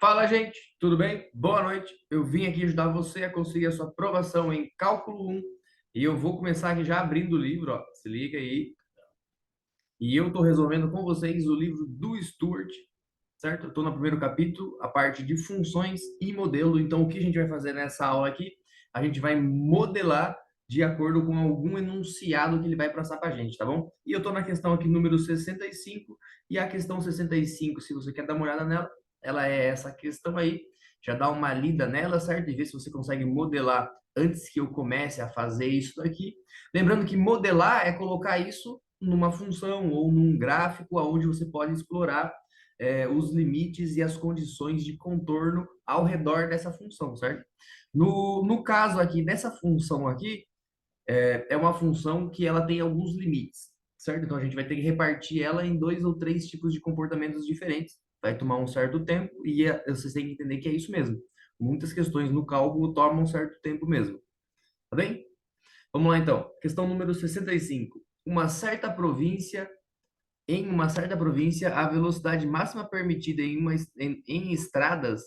Fala, gente, tudo bem? Boa noite. Eu vim aqui ajudar você a conseguir a sua aprovação em Cálculo 1 e eu vou começar aqui já abrindo o livro, ó. Se liga aí. E eu estou resolvendo com vocês o livro do Stuart, certo? Eu estou no primeiro capítulo, a parte de funções e modelo. Então, o que a gente vai fazer nessa aula aqui? A gente vai modelar de acordo com algum enunciado que ele vai passar para a gente, tá bom? E eu estou na questão aqui número 65, e a questão 65, se você quer dar uma olhada nela, ela é essa questão aí. Já dá uma lida nela, certo? E ver se você consegue modelar antes que eu comece a fazer isso daqui. Lembrando que modelar é colocar isso numa função ou num gráfico onde você pode explorar os limites e as condições de contorno ao redor dessa função, certo? No caso aqui, dessa função aqui, é uma função que ela tem alguns limites, certo? Então a gente vai ter que repartir ela em dois ou três tipos de comportamentos diferentes. Vai tomar um certo tempo e vocês têm que entender que é isso mesmo. Muitas questões no cálculo tomam um certo tempo mesmo, tá bem? Vamos lá então. Questão número 65. Em uma certa província, a velocidade máxima permitida em estradas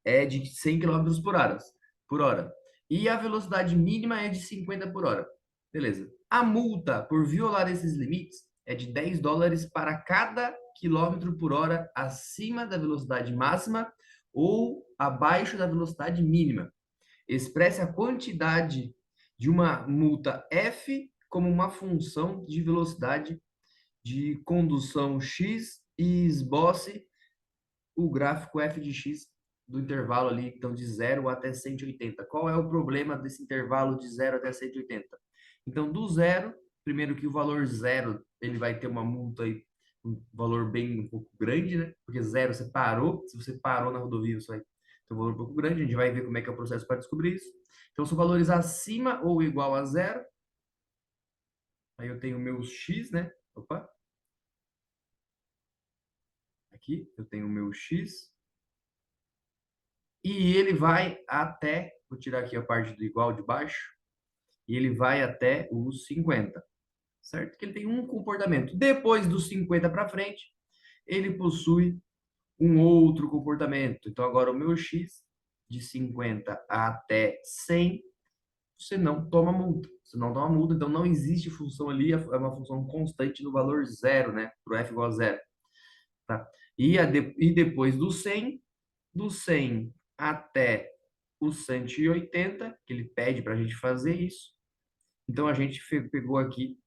é de 100 quilômetros por hora. E a velocidade mínima é de 50 por hora. Beleza. A multa por violar esses limites é de US$ 10 para cada quilômetro por hora acima da velocidade máxima ou abaixo da velocidade mínima. Expresse a quantidade de uma multa F como uma função de velocidade de condução X e esboce o gráfico f de x do intervalo ali, então de 0 até 180. Qual é o problema desse intervalo de 0 até 180? Então, do zero, primeiro que o valor zero, ele vai ter uma multa aí, um valor bem um pouco grande, né? Porque zero você parou, se você parou na rodovia, você vai ter um valor um pouco grande, a gente vai ver como é que é o processo para descobrir isso. Então, são valores acima ou igual a zero. Aí eu tenho meus x, né? Opa, aqui eu tenho o meu x. E ele vai até, vou tirar aqui a parte do igual de baixo, e ele vai até os 50, certo? Que ele tem um comportamento. Depois dos 50 para frente, ele possui um outro comportamento. Então, agora o meu x, de 50 até 100, você não toma multa. Você não toma multa, então não existe função ali, é uma função constante no valor zero, né? Para o f igual a zero. Tá? E depois do 100 até o 180, que ele pede para a gente fazer isso. Então a gente pegou aqui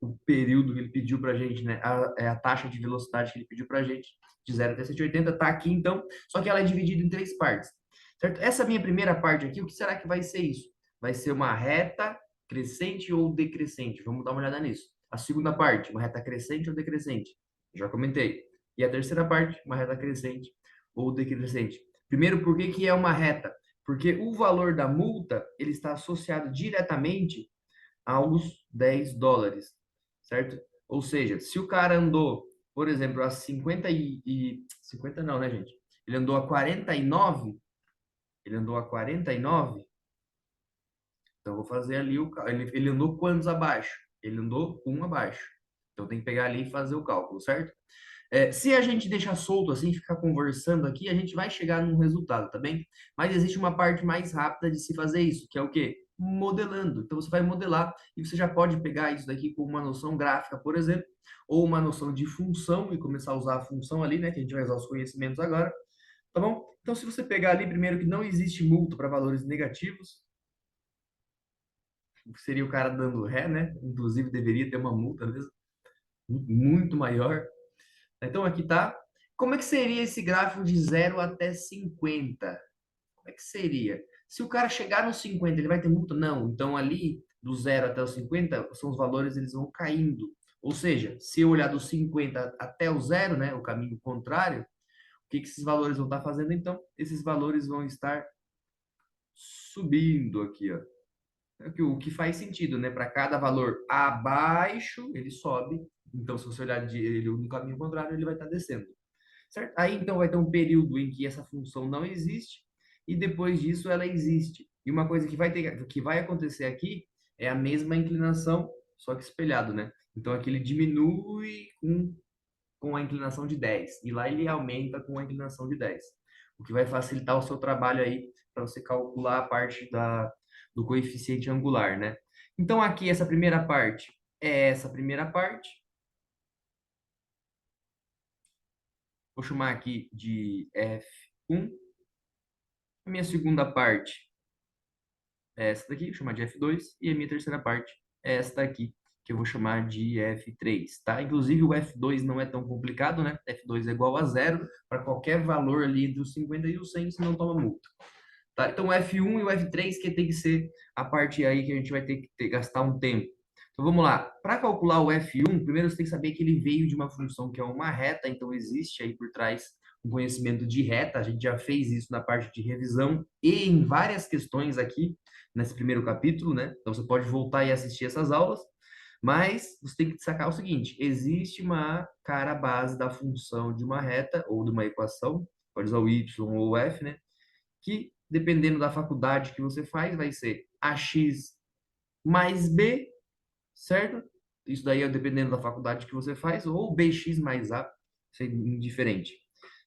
o período que ele pediu para a gente, né? A taxa de velocidade que ele pediu para a gente, de 0 até 180, está aqui então, só que ela é dividida em três partes, certo? Essa minha primeira parte aqui, o que será que vai ser isso? Vai ser uma reta crescente ou decrescente? Vamos dar uma olhada nisso. A segunda parte, uma reta crescente ou decrescente? Já comentei. E a terceira parte, uma reta crescente ou decrescente. Primeiro, por que que é uma reta? Porque o valor da multa, ele está associado diretamente aos US$ 10, certo? Ou seja, se o cara andou, por exemplo, a 50 50 não, né, gente? Ele andou a 49, ele andou a 49, então eu vou fazer ali ele andou quantos abaixo? Ele andou um abaixo. Então tem que pegar ali e fazer o cálculo, certo? Se a gente deixar solto assim, ficar conversando aqui, a gente vai chegar num resultado, tá bem? Mas existe uma parte mais rápida de se fazer isso, que é o quê? Modelando. Então você vai modelar e você já pode pegar isso daqui com uma noção gráfica, por exemplo, ou uma noção de função e começar a usar a função ali, né? Que a gente vai usar os conhecimentos agora, tá bom? Então se você pegar ali primeiro que não existe multa para valores negativos, seria o cara dando ré, né? Inclusive deveria ter uma multa mesmo, muito maior. Então aqui tá. Como é que seria esse gráfico de 0 até 50? Como é que seria? Se o cara chegar no 50, ele vai ter multa? Não. Então ali do 0 até o 50 são os valores, eles vão caindo. Ou seja, se eu olhar do 50 até o zero, né, o caminho contrário, o que que esses valores vão estar fazendo então? Esses valores vão estar subindo aqui, ó. O que faz sentido, né? Para cada valor abaixo, ele sobe. Então, se você olhar ele no caminho contrário, ele vai estar descendo. Certo? Aí, então, vai ter um período em que essa função não existe e depois disso ela existe. E uma coisa que vai acontecer aqui é a mesma inclinação, só que espelhado, né? Então, aqui ele diminui com a inclinação de 10 e lá ele aumenta com a inclinação de 10. o que vai facilitar o seu trabalho aí para você calcular a parte do coeficiente angular, né? Então, aqui, essa primeira parte é essa primeira parte. Vou chamar aqui de F1. A minha segunda parte é essa daqui, vou chamar de F2. E a minha terceira parte é esta aqui, que eu vou chamar de F3, tá? Inclusive, o F2 não é tão complicado, né? F2 é igual a zero para qualquer valor ali dos 50 e os 100, você não toma multa. Tá? Então, o F1 e o F3 que tem que ser a parte aí que a gente vai ter que gastar um tempo. Então, vamos lá. Para calcular o F1, primeiro você tem que saber que ele veio de uma função que é uma reta, então existe aí por trás um conhecimento de reta. A gente já fez isso na parte de revisão e em várias questões aqui nesse primeiro capítulo, né? Então, você pode voltar e assistir essas aulas. Mas você tem que sacar o seguinte: existe uma cara base da função de uma reta ou de uma equação, pode usar o y ou o f, né? Que, dependendo da faculdade que você faz, vai ser ax mais b, certo? Isso daí é dependendo da faculdade que você faz, ou bx mais a, isso é indiferente.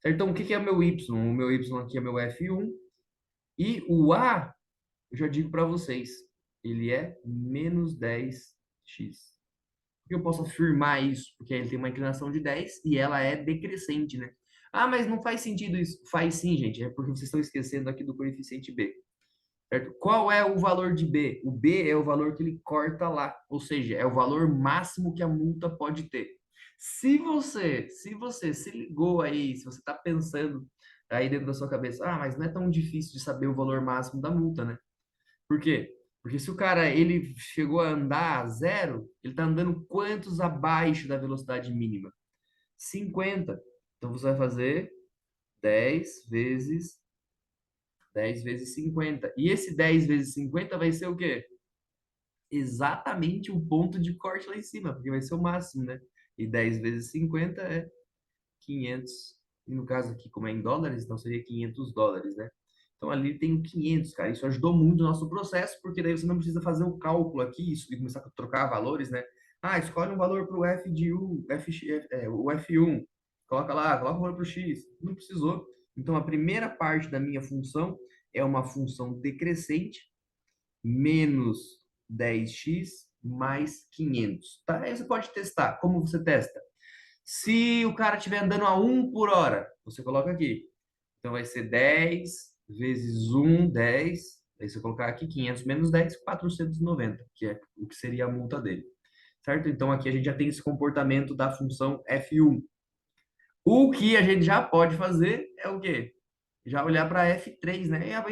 Certo? Então, o que é o meu y? O meu y aqui é meu f1, e o a, eu já digo para vocês, ele é menos 10x. Por que eu posso afirmar isso? Porque ele tem uma inclinação de 10 e ela é decrescente, né? Ah, mas não faz sentido isso. Faz sim, gente. É porque vocês estão esquecendo aqui do coeficiente b. Certo? Qual é o valor de B? O B é o valor que ele corta lá, ou seja, é o valor máximo que a multa pode ter. Se você se ligou aí, se você está pensando aí dentro da sua cabeça, ah, mas não é tão difícil de saber o valor máximo da multa, né? Por quê? Porque se o cara ele chegou a andar a zero, ele está andando quantos abaixo da velocidade mínima? 50. Então você vai fazer 10 vezes 10 vezes 50. E esse 10 vezes 50 vai ser o quê? Exatamente o ponto de corte lá em cima, porque vai ser o máximo, né? E 10 vezes 50 é 500. E no caso aqui, como é em dólares, então seria US$ 500, né? Então ali tem o 500, cara. Isso ajudou muito o nosso processo, porque daí você não precisa fazer o cálculo aqui isso, e começar a trocar valores, né? Ah, escolhe um valor para o F de U, o F1. Coloca lá, coloca o valor para o X. Não precisou. Então a primeira parte da minha função é uma função decrescente, menos 10x mais 500. Tá? Aí você pode testar. Como você testa? Se o cara estiver andando a 1 por hora, você coloca aqui. Então vai ser 10 vezes 1, 10. Aí você colocar aqui 500 menos 10, 490, que é o que seria a multa dele. Certo? Então aqui a gente já tem esse comportamento da função f1. O que a gente já pode fazer é o quê? Já olhar para a F3, né? E a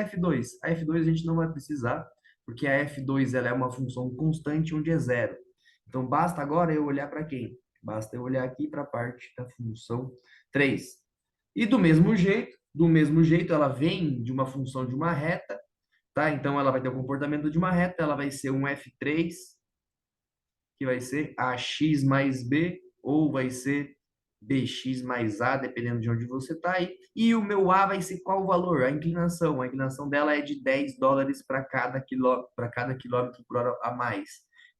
F2? A F2 a gente não vai precisar, porque a F2 ela é uma função constante onde é zero. Então basta agora eu olhar para quem? Basta eu olhar aqui para a parte da função 3. E do mesmo jeito ela vem de uma função de uma reta, tá? Então ela vai ter o comportamento de uma reta, ela vai ser um F3, que vai ser ax mais b, ou vai ser bx mais a, dependendo de onde você está aí. E o meu a vai ser qual o valor? A inclinação. A inclinação dela é de US$ 10 para cada quilômetro por hora a mais.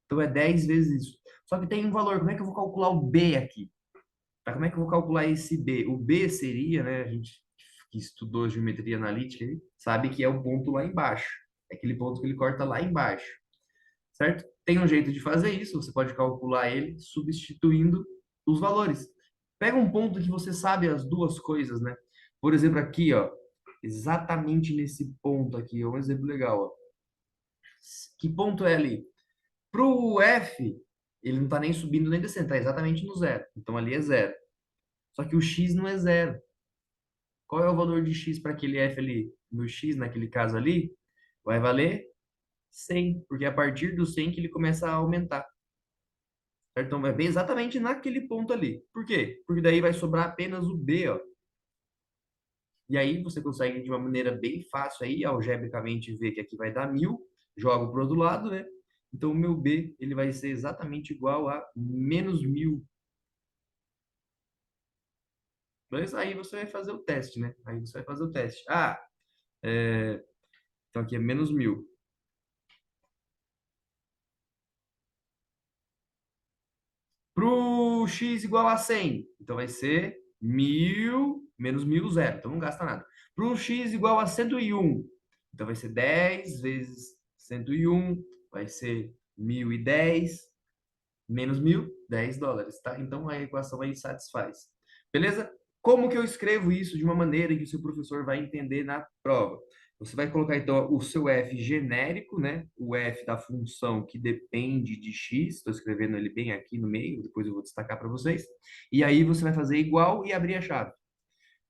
Então é 10 vezes isso. Só que tem um valor. Como é que eu vou calcular o b aqui? Tá? Como é que eu vou calcular esse b? O b seria, né? A gente que estudou geometria analítica sabe que é o ponto lá embaixo. É aquele ponto que ele corta lá embaixo, certo? Tem um jeito de fazer isso, você pode calcular ele substituindo os valores. Pega um ponto que você sabe as duas coisas, né? Por exemplo, aqui, ó, exatamente nesse ponto aqui, é um exemplo legal, ó. Que ponto é ali? Pro F, ele não está nem subindo nem descendo, está exatamente no zero. Então ali é zero. Só que o x não é zero. Qual é o valor de x para aquele F ali? No x, naquele caso ali, vai valer 100, porque é a partir do 100 que ele começa a aumentar. Certo? Então vai bem exatamente naquele ponto ali. Por quê? Porque daí vai sobrar apenas o B, ó. E aí você consegue de uma maneira bem fácil aí, algebricamente, ver que aqui vai dar 1.000, jogo para o outro lado, né? Então o meu B ele vai ser exatamente igual a menos 1.000. Mas aí você vai fazer o teste, né? Aí você vai fazer o teste. Então aqui é menos 1.000. Para o x igual a 100, então vai ser 1.000 Menos 1.000, zero. Então não gasta nada. Para um x igual a 101, então vai ser 10 vezes 101, vai ser 1.010, menos 1.000, $10, tá? Então a equação aí satisfaz. Beleza? Como que eu escrevo isso de uma maneira que o seu professor vai entender na prova? Você vai colocar, então, o seu f genérico, né? O f da função que depende de x. Estou escrevendo ele bem aqui no meio, depois eu vou destacar para vocês. E aí você vai fazer igual e abrir a chave.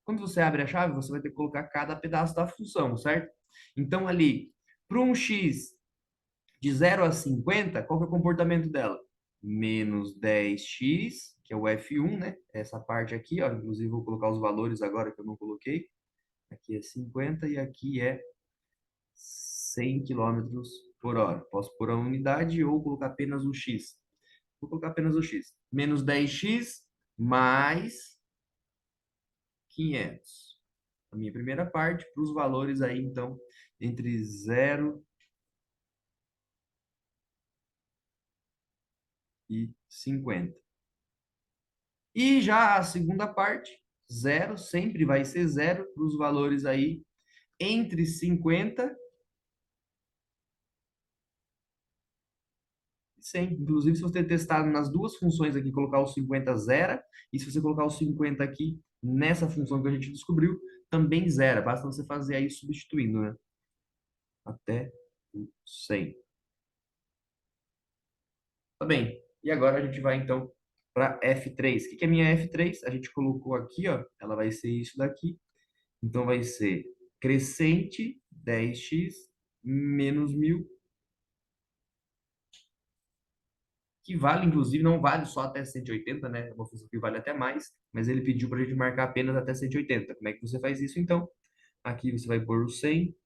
Quando você abre a chave, você vai ter que colocar cada pedaço da função, certo? Então, ali, para um x de 0 a 50, qual que é o comportamento dela? Menos 10x, que é o F1, né? Essa parte aqui, ó. Inclusive, vou colocar os valores agora que eu não coloquei. Aqui é 50 e aqui é 100 quilômetros por hora. Posso pôr a unidade ou colocar apenas o x. Vou colocar apenas o x. Menos 10x mais 500. A minha primeira parte, para os valores aí, então, entre 0 e 50. E já a segunda parte, zero, sempre vai ser zero para os valores aí entre 50 e 100. Inclusive, se você testar nas duas funções aqui, colocar o 50 zero, e se você colocar o 50 aqui nessa função que a gente descobriu, também zero. Basta você fazer aí substituindo, né? Até o 100. Tá bem. E agora a gente vai, então, para F3. O que é minha F3? A gente colocou aqui, ó, ela vai ser isso daqui. Então, vai ser crescente 10x menos 1.000, que vale, inclusive, não vale só até 180, né? É uma função que vale até mais, mas ele pediu para a gente marcar apenas até 180. Como é que você faz isso, então? Aqui você vai pôr o 100,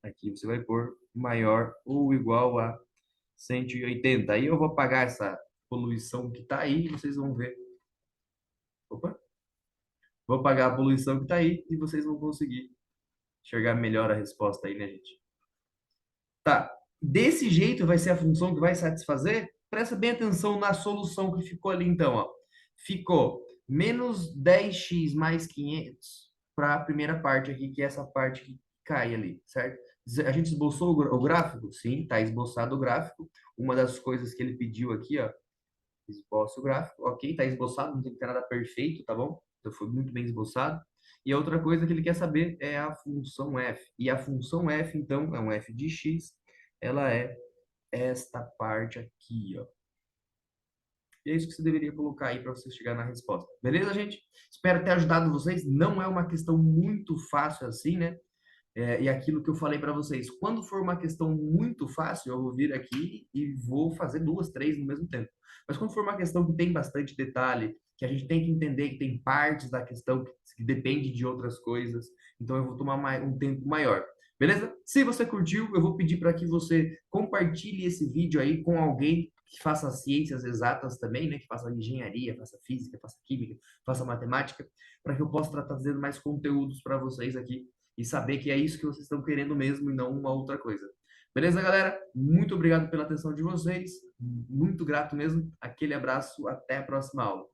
aqui você vai pôr maior ou igual a 180. Aí eu vou apagar essa poluição que está aí e vocês vão ver. Opa! Vou apagar a poluição que está aí e vocês vão conseguir enxergar melhor a resposta aí, né, gente? Tá. Desse jeito vai ser a função que vai satisfazer? Presta bem atenção na solução que ficou ali, então, ó. Ficou menos 10x mais 500 para a primeira parte aqui, que é essa parte que cai ali, certo? A gente esboçou o gráfico? Sim, tá esboçado o gráfico. Uma das coisas que ele pediu aqui, ó, esboça o gráfico, ok, tá esboçado, não tem que ter nada perfeito, tá bom? Então foi muito bem esboçado. E a outra coisa que ele quer saber é a função f. E a função f, então, é um f de x, ela é esta parte aqui, ó. E é isso que você deveria colocar aí para você chegar na resposta. Beleza, gente? Espero ter ajudado vocês. Não é uma questão muito fácil assim, né? E aquilo que eu falei para vocês, quando for uma questão muito fácil, eu vou vir aqui e vou fazer duas, três no mesmo tempo. Mas quando for uma questão que tem bastante detalhe, que a gente tem que entender que tem partes da questão que depende de outras coisas, então eu vou tomar um tempo maior. Beleza? Se você curtiu, eu vou pedir para que você compartilhe esse vídeo aí com alguém que faça ciências exatas também, né? Que faça engenharia, faça física, faça química, faça matemática, para que eu possa estar trazendo mais conteúdos para vocês aqui e saber que é isso que vocês estão querendo mesmo e não uma outra coisa. Beleza, galera? Muito obrigado pela atenção de vocês. Muito grato mesmo. Aquele abraço. Até a próxima aula.